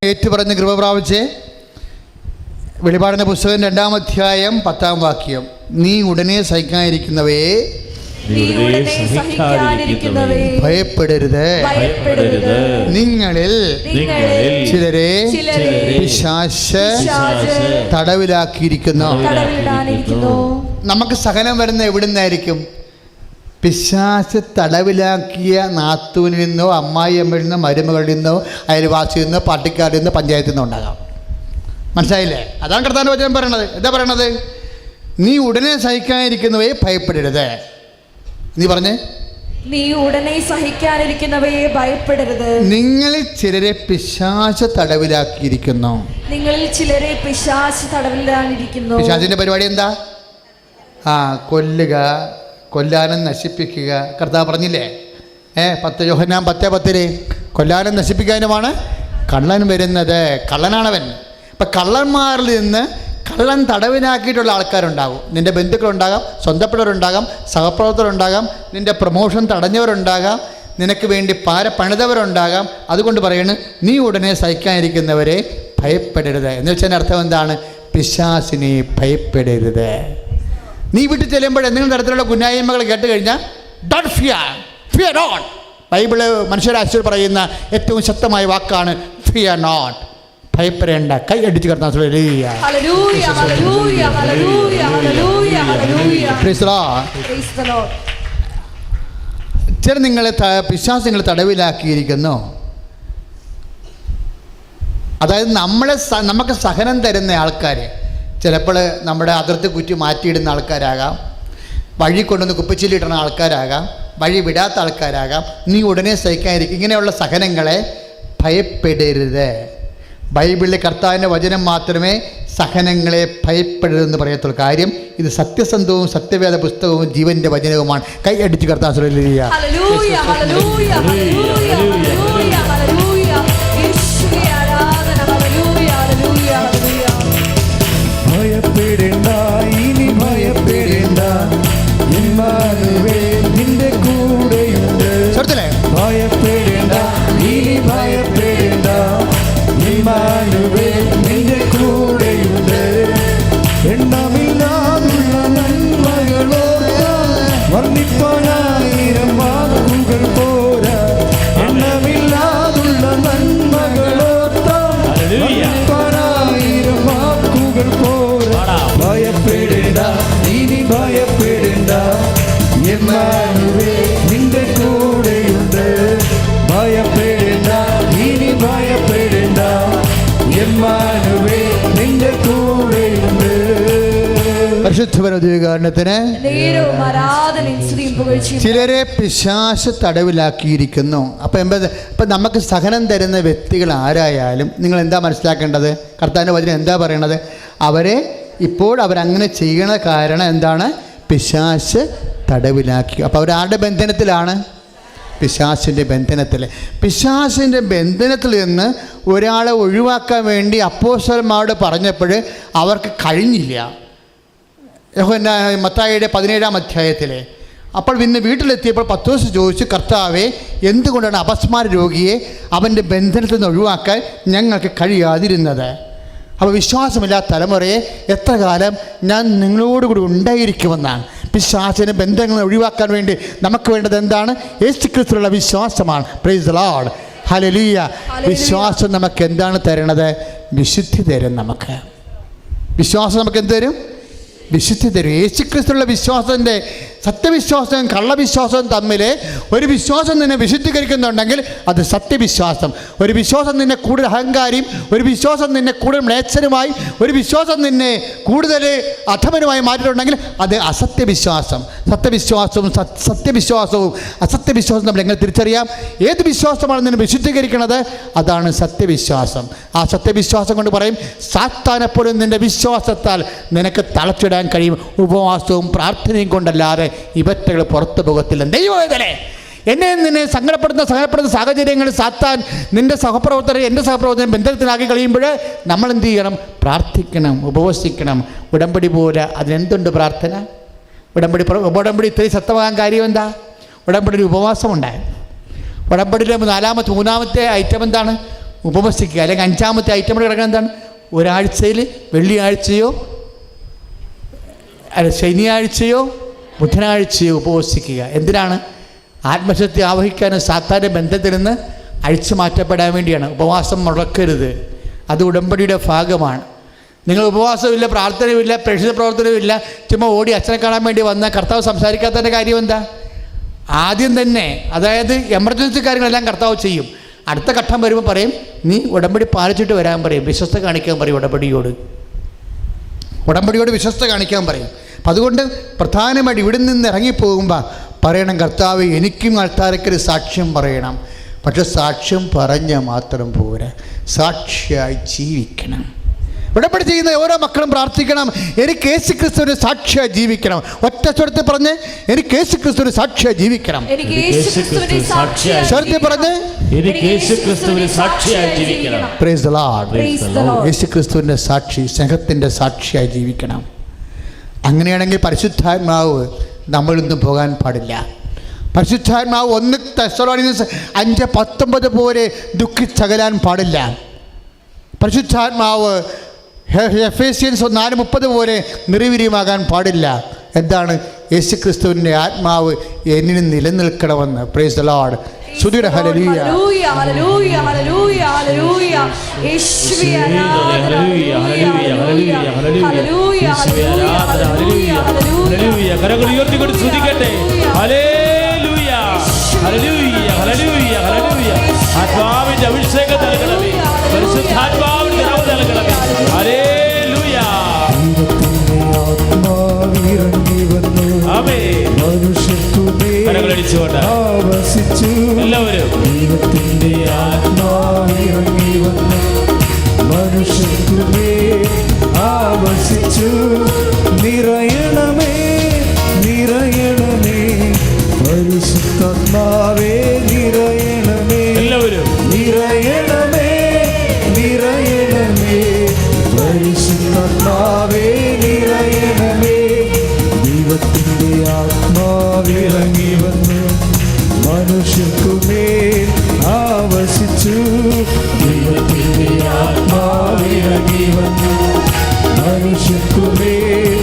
ഏറ്റുപറഞ്ഞ് കൃപ പ്രാപിച്ച് വെളിപാടിൻ്റെ പുസ്തകം 2-ാം അധ്യായം 10-ാം വാക്യം, നീ ഉടനെ സഹിക്കാനിരിക്കുന്നവയെ ഭയപ്പെടരുത്. നിങ്ങളിൽ ചിലരെ പിശാച് തടവിലാക്കിയിരിക്കുന്നു. നമുക്ക് സഹനം വരുന്ന എവിടുന്നായിരിക്കും? പിശാച് തടവിലാക്കിയ നാത്തൂനിൽ നിന്നോ അമ്മായിയമ്മയിൽ നിന്നോ മരുമകളിൽ നിന്നോ അയൽവാസിയിൽ നിന്നോ പാർട്ടിക്കാരിൽ നിന്നോ പഞ്ചായത്തിൽ നിന്നോ ഉണ്ടാകാം. മനസ്സിലായില്ലേ? അതാണ് കർത്താവിന്റെ വചനം പറയണത്. എന്താ പറയണത്? നീ ഉടനെ സഹിക്കാനിരിക്കുന്നവയെ ഭയപ്പെടരുത്. നീ പറഞ്ഞേ, നീ ഉടനെ സഹിക്കാനിരിക്കുന്നവയെ ഭയപ്പെടരുത്. നിങ്ങളിൽ ചിലരെ പിശാച് തടവിലാക്കിയിരിക്കുന്നു. നിങ്ങളിൽ ചിലരെ പിശാച് തടവിലാക്കിയിരിക്കുന്നു. പിശാചിന്റെ പരിപാടി എന്താ? കൊല്ലുക, കൊല്ലാനും നശിപ്പിക്കുക. കർത്താവ് പറഞ്ഞില്ലേ 10 യോഹന്നാൻ 10:10 കൊല്ലാനും നശിപ്പിക്കാനുമാണ് കള്ളൻ വരുന്നത്. കള്ളനാണവൻ. അപ്പം കള്ളന്മാരിൽ നിന്ന് കള്ളൻ തടവിനാക്കിയിട്ടുള്ള ആൾക്കാരുണ്ടാകും. നിൻ്റെ ബന്ധുക്കളുണ്ടാകാം, സ്വന്തപ്പെട്ടവരുണ്ടാകാം, സഹപ്രവർത്തകരുണ്ടാകാം, നിൻ്റെ പ്രൊമോഷൻ തടഞ്ഞവരുണ്ടാകാം, നിനക്ക് വേണ്ടി പണിതവരുണ്ടാകാം. അതുകൊണ്ട് പറയുന്നത് നീ ഉടനെ സഹിക്കാനിരിക്കുന്നവരെ ഭയപ്പെടരുത്. എന്ന് വെച്ചാൽ അർത്ഥം എന്താണ്? പിശാചിനെ ഭയപ്പെടരുത്. നീ വീട്ടിൽ ചെല്ലുമ്പോൾ എന്തെങ്കിലും തരത്തിലുള്ള കുന്നായ്മകൾ കേട്ട് കഴിഞ്ഞാൽ don't fear, fear not. Bible മനുഷ്യരാശിയിൽ പറയുന്ന ഏറ്റവും ശക്തമായ വാക്കാണ് ഫിയർ നോട്ട്. ഭയപ്പെടേണ്ട. കൈ അടിച്ച് കിടത്താൻ ചില നിങ്ങളെ പിശാച് നിങ്ങൾ തടവിലാക്കിയിരിക്കുന്നു. അതായത് നമുക്ക് സഹനം തരുന്ന ആൾക്കാർ ചിലപ്പോൾ നമ്മുടെ അതിർത്തി കുറ്റി മാറ്റിയിടുന്ന ആൾക്കാരാകാം, വഴി കൊണ്ടുവന്ന് കുപ്പച്ചില്ലിടുന്ന ആൾക്കാരാകാം, വഴി വിടാത്ത ആൾക്കാരാകാം. നീ ഉടനെ സഹിക്കാതിരിക്കും. ഇങ്ങനെയുള്ള സഹനങ്ങളെ ഭയപ്പെടരുത്. ബൈബിളിലെ കർത്താവിൻ്റെ വചനം മാത്രമേ സഹനങ്ങളെ ഭയപ്പെടരുതെന്ന് പറയത്തുള്ളൂ. കാര്യം ഇത് സത്യസന്ധവും സത്യവേദ പുസ്തകവും ജീവന്റെ വചനവുമാണ്. കൈ അടിച്ച് കർത്താവ് ഭയപ്പെടേണ്ട, ഇനി ഭയപ്പെടേണ്ട, നിന്റെ കൂടെയുണ്ട്. ഭയപ്പെടേണ്ട, ഇനി ഭയപ്പെടേണ്ട, നിന്റെ കൂടെയുണ്ട്. എണ്ണമില്ലാതുള്ള നന്മകളോർത്താൽ വർണ്ണിപ്പാനായിരം വാക്കുകൾ പോരാ. എണ്ണമില്ലാതുള്ള നന്മകളോർത്താൽ വർണ്ണിപ്പാനായിരം വാക്കുകൾ പോരാ. ഭയപ്പെടേണ്ട, ഇനി ഭയപ്പെടേണ്ട, ഇമ്മാനുവേൽ നിന്റെ കൂടെയുണ്ട്. ഭയപ്പെടേണ്ട, ഇനി ഭയപ്പെടേണ്ട, ഇമ്മാനുവേൽ നിന്റെ കൂടെയുണ്ട്. പരിശുദ്ധപരദ്വീകരണത്തിന് ചിലരെ പിശാച് തടവിലാക്കിയിരിക്കുന്നു. അപ്പം നമുക്ക് സഹനം തരുന്ന വ്യക്തികൾ ആരായാലും നിങ്ങൾ എന്താ മനസ്സിലാക്കേണ്ടത്? കർത്താവിൻ്റെ വചനം എന്താ പറയണത്? അവരെ ഇപ്പോൾ അവരങ്ങനെ ചെയ്യണ കാരണം എന്താണ്? പിശാച് തടവിലാക്കി. അപ്പോൾ അവരാരുടെ ബന്ധനത്തിലാണ്? പിശാചിൻ്റെ ബന്ധനത്തിൽ. പിശാചിൻ്റെ ബന്ധനത്തിൽ നിന്ന് ഒരാളെ ഒഴിവാക്കാൻ വേണ്ടി അപ്പോസ്തലന്മാരോട് പറഞ്ഞപ്പോൾ അവർക്ക് കഴിഞ്ഞില്ല. മത്തായിയുടെ 17-ാം അധ്യായത്തിൽ അപ്പോൾ ഇന്ന് വീട്ടിലെത്തിയപ്പോൾ പത്രോസ് ചോദിച്ചു, കർത്താവേ, എന്തുകൊണ്ടാണ് അപസ്മാര രോഗിയെ അവൻ്റെ ബന്ധനത്തിൽ നിന്ന് ഒഴിവാക്കാൻ ഞങ്ങൾക്ക് കഴിയാതിരുന്നത്? അപ്പോൾ വിശ്വാസമില്ലാത്ത തലമുറയെ എത്ര കാലം ഞാൻ നിങ്ങളോടുകൂടി ഉണ്ടായിരിക്കുമെന്നാണ്. പിശാചിനെ ബന്ധങ്ങൾ ഒഴിവാക്കാൻ വേണ്ടി നമുക്ക് വേണ്ടത് എന്താണ്? യേശുക്രിസ്തുവിലുള്ള വിശ്വാസമാണ്. Price the Lord, hallelujah. വിശ്വാസം നമുക്ക് എന്താണ് തരണത്? വിശുദ്ധി തരും. നമുക്ക് വിശ്വാസം നമുക്ക് എന്ത് തരും? വിശുദ്ധി തരും. യേശുക്രിസ്തുവിലുള്ള വിശ്വാസത്തിൻ്റെ സത്യവിശ്വാസവും കള്ളവിശ്വാസവും തമ്മിൽ ഒരു വിശ്വാസം നിന്നെ വിശുദ്ധീകരിക്കുന്നുണ്ടെങ്കിൽ അത് സത്യവിശ്വാസം. ഒരു വിശ്വാസം നിന്നെ കൂടുതൽ അഹങ്കാരിയും, ഒരു വിശ്വാസം നിന്നെ കൂടുതൽ മ്ലേച്ഛനുമായി, ഒരു വിശ്വാസം നിന്നെ കൂടുതൽ അധമനുമായി മാറ്റിയിട്ടുണ്ടെങ്കിൽ അത് അസത്യവിശ്വാസം. സത്യവിശ്വാസവും സത്യവിശ്വാസവും അസത്യവിശ്വാസവും തമ്മിൽ എങ്ങനെ തിരിച്ചറിയാം? ഏത് വിശ്വാസമാണ് നിന്നെ വിശുദ്ധീകരിക്കുന്നത്? അതാണ് സത്യവിശ്വാസം. ആ സത്യവിശ്വാസം കൊണ്ട് പറയും, സാത്താനെപ്പോലും നിൻ്റെ വിശ്വാസത്താൽ നിനക്ക് തളച്ചിടാൻ കഴിയും. ഉപവാസവും പ്രാർത്ഥനയും കൊണ്ടല്ലാതെ ഇവറ്റകൾ പുറത്തു പോകത്തില്ല. ദൈവവേദനെ എന്നെ നിന്നെ സങ്കടപ്പെടുന്ന സാഹചര്യങ്ങളിൽ സാത്താൻ നിൻ്റെ സഹപ്രവർത്തകരെ, എൻ്റെ സഹപ്രവർത്തകരെ ബന്ധത്തിലാക്കി കഴിയുമ്പോൾ നമ്മൾ എന്ത് ചെയ്യണം? പ്രാർത്ഥിക്കണം, ഉപവസിക്കണം. ഉടമ്പടി പോലെ അതിനെന്തുണ്ട് പ്രാർത്ഥന? ഉടമ്പടി ഇത്രയും ശക്തമാകാൻ കാര്യം എന്താ? ഉടമ്പടിയിൽ ഉപവാസം ഉണ്ടായി. ഉടമ്പടിയിലെ മൂന്നാമത്തെ ഐറ്റം എന്താണ്? ഉപവസിക്കുക. അല്ലെങ്കിൽ 5ാമത്തെ ഐറ്റം കിടക്കാൻ എന്താണ്? ഒരാഴ്ചയിൽ വെള്ളിയാഴ്ചയോ അല്ല ശനിയാഴ്ചയോ ബുധനാഴ്ചയോ ഉപവസിക്കുക. എന്തിനാണ്? ആത്മശക്തി ആവഹിക്കാനും സാത്താൻ്റെ ബന്ധത്തിൽ നിന്ന് അഴിച്ചു മാറ്റപ്പെടാൻ വേണ്ടിയാണ്. ഉപവാസം മുടക്കരുത്, അത് ഉടമ്പടിയുടെ ഭാഗമാണ്. നിങ്ങൾ ഉപവാസമില്ല, പ്രാർത്ഥനയുമില്ല, പ്രേക്ഷിത പ്രവർത്തനവുമില്ല, ചുമ്മാ ഓടി അച്ഛനെ കാണാൻ വേണ്ടി വന്ന കർത്താവ് സംസാരിക്കാത്തതിൻ്റെ കാര്യം എന്താ? ആദ്യം തന്നെ, അതായത് എമർജൻസി കാര്യങ്ങളെല്ലാം കർത്താവ് ചെയ്യും. അടുത്ത ഘട്ടം വരുമ്പോൾ പറയും, നീ ഉടമ്പടി പാലിച്ചിട്ട് വരാൻ പറയും, വിശ്വസ്ത കാണിക്കാൻ പറയും. ഉടമ്പടിയോട് വിശ്വസ്ത കാണിക്കാൻ പറയും. അപ്പം അതുകൊണ്ട് പ്രധാനമായിട്ട് ഇവിടെ നിന്ന് ഇറങ്ങിപ്പോകുമ്പോൾ പറയണം, കർത്താവ് എനിക്കും ആൾക്കാർക്കൊരു സാക്ഷ്യം പറയണം. പക്ഷെ സാക്ഷ്യം പറഞ്ഞാൽ മാത്രം പോരാ, സാക്ഷിയായി ജീവിക്കണം. ഉടമ്പടി ചെയ്യുന്ന ഓരോ മക്കളും പ്രാർത്ഥിക്കണം, എനിക്ക് യേശുക്രിസ്തുവിന്റെ സാക്ഷിയായി ജീവിക്കണം. ഒറ്റ സ്വരത്തിൽ പറഞ്ഞ്, എനിക്ക് യേശുക്രിസ്തുവിന്റെ സാക്ഷിയായി ജീവിക്കണം. സ്വരത്തിൽ പറഞ്ഞ്, പ്രൈസ് ദി ലോർഡ്. യേശുക്രിസ്തുവിന്റെ സാക്ഷി, സ്നേഹത്തിന്റെ സാക്ഷിയായി ജീവിക്കണം. അങ്ങനെയാണെങ്കിൽ പരിശുദ്ധാത്മാവ് നമ്മളിന്നും പോകാൻ പാടില്ല. പരിശുദ്ധാത്മാവ് 1 തെസ്സലോനിക്കർ 5:19 പോലെ ദുഃഖിച്ചകലാൻ പാടില്ല. പരിശുദ്ധാത്മാവ് എഫേസ്യൻസ് 4:30 പോലെ നിർവീര്യമാകാൻ പാടില്ല. എന്താണ്? യേശുക്രിസ്തുവിൻ്റെ ആത്മാവ് എന്നിൽ നിലനിൽക്കണമെന്ന്. Praise the Lord. സ്തുതിയുടെ ഹല്ലേലൂയ. ഹല്ലേലൂയ ഹല്ലേലൂയ ഹല്ലേലൂയ യേശുവേ ആരാധന. ഹല്ലേലൂയ ഹല്ലേലൂയ ഹല്ലേലൂയ. കരങ്ങൾ ഉയർത്തിക്കൊണ്ട് സ്തുതിക്കട്ടെ. ഹല്ലേലൂയ ഹല്ലേലൂയ ഹല്ലേലൂയ ഹല്ലേലൂയ. ആത്മാവിന്റെ അഭിഷേകം നൽകണമേ, പരിശുദ്ധാത്മാവിന്റെ നിറവ് നൽകണമേ. ഹല്ലേലൂയ. ആത്മാവിറങ്ങി വന്നു, കരങ്ങളടിച്ചുകൊണ്ട് ആവസിച്ചു. എല്ലാവരും ദൈവത്തിന്റെ ആത്മാവിറങ്ങി വന്നു, മനുഷ്യർക്കുമേ ആവസിച്ചു. നിറയണമേ നിറയണമേ പരിശുദ്ധാത്മാവേ, നിറയണമേ. എല്ലാവരും നിറയണമേ നിറയണമേ പരിശുദ്ധാത്മാവേ, നിറയണമേ. ദൈവത്തിന്റെ ആത്മാവിറങ്ങി വന്നു, മനുഷ്യർക്കുമേൽ ആവസിച്ചു. ദൈവത്തിന്റെ ആത്മാവിറങ്ങി വന്നു, മനുഷ്യർക്കുമേൽ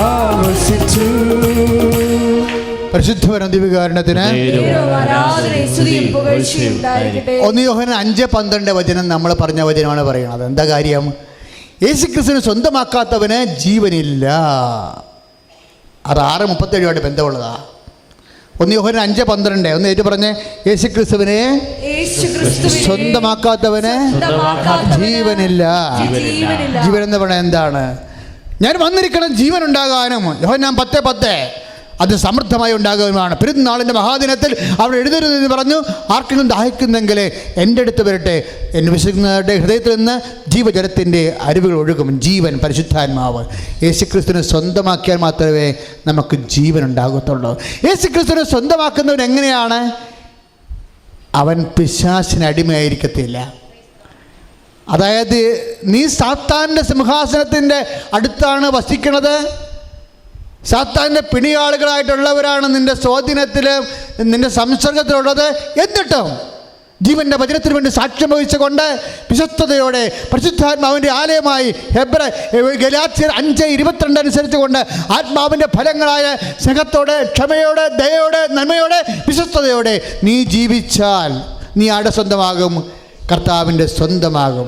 ആവസിച്ചു. പരിശുദ്ധ ദിവ്യകാരുണ്യത്തിന് 1 യോഹന്നാൻ 5:12 നമ്മൾ പറഞ്ഞ വചനമാണ് പറയുന്നത്. എന്താ കാര്യം? യേശുക്രിസ്തുവിനെ സ്വന്തമാക്കാത്തവന് ജീവനില്ല. അത് 6:37 ബന്ധമുള്ളതാ. 1 യോഹന്നാൻ 5:12 ഒന്ന് ഏറ്റു പറഞ്ഞ്, യേശുക്രിസ്തുവിനെ സ്വന്തമാക്കാത്തവന് ജീവനില്ല. ജീവൻ എന്ന് പറഞ്ഞാൽ എന്താണ്? ഞാൻ വന്നിരിക്കണം ജീവൻ ഉണ്ടാകാനും. യോഹന്നാൻ 10:10 അത് സമൃദ്ധമായി ഉണ്ടാകുന്നതാണ്. പെരുന്നാളിൻ്റെ മഹാദിനത്തിൽ അവർ എഴുതരുതെന്ന് പറഞ്ഞു, ആർക്കെങ്കിലും ദാഹിക്കുന്നെങ്കിൽ എൻ്റെ അടുത്ത് വരട്ടെ, എന്നെ വിശ്വസിക്കുന്നവരുടെ ഹൃദയത്തിൽ നിന്ന് ജീവജലത്തിൻ്റെ അരുവികൾ ഒഴുകും. ജീവൻ, പരിശുദ്ധാത്മാവ്. യേശുക്രിസ്തുവിനെ സ്വന്തമാക്കിയാൽ മാത്രമേ നമുക്ക് ജീവൻ ഉണ്ടാകത്തുള്ളൂ. യേശുക്രിസ്തുവിനെ സ്വന്തമാക്കുന്നവൻ എങ്ങനെയാണ്? അവൻ പിശാചിന് അടിമയായിരിക്കത്തില്ല. അതായത് നീ സാത്താൻ്റെ സിംഹാസനത്തിൻ്റെ അടുത്താണ് വസിക്കുന്നത്. സാത്താൻ്റെ പിണിയാളുകളായിട്ടുള്ളവരാണ് നിന്റെ സ്വാധീനത്തിൽ, നിന്റെ സംസർഗത്തിലുള്ളത്. എന്നിട്ടും ജീവൻ്റെ വചനത്തിന് വേണ്ടി സാക്ഷ്യം വഹിച്ചുകൊണ്ട് വിശ്വസ്തയോടെ പരിശുദ്ധാത്മാവിൻ്റെ ആലയമായി ഗലാത്യർ 5:22 അനുസരിച്ച് കൊണ്ട് ആത്മാവിൻ്റെ ഫലങ്ങളായ സ്നേഹത്തോടെ, ക്ഷമയോടെ, ദയയോടെ, നന്മയോടെ, വിശ്വസ്തയോടെ നീ ജീവിച്ചാൽ നീ ആടെ സ്വന്തമാകും, കർത്താവിൻ്റെ സ്വന്തമാകും.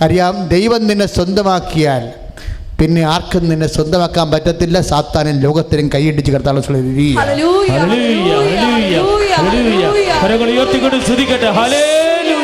അറിയാം, ദൈവം നിന്നെ സ്വന്തമാക്കിയാൽ പിന്നെ ആർക്കും നിന്നെ സ്വന്തമാക്കാൻ പറ്റത്തില്ല. സാത്താനും ലോകത്തിനും കൈയിടിച്ച് കർത്താവ് ഹല്ലേലൂയ ഹല്ലേലൂയ ഹല്ലേലൂയ. കരങ്ങൾ ഉയർത്തിക്കൊണ്ട് സ്തുതിക്കട്ടെ. ഹല്ലേലൂയ.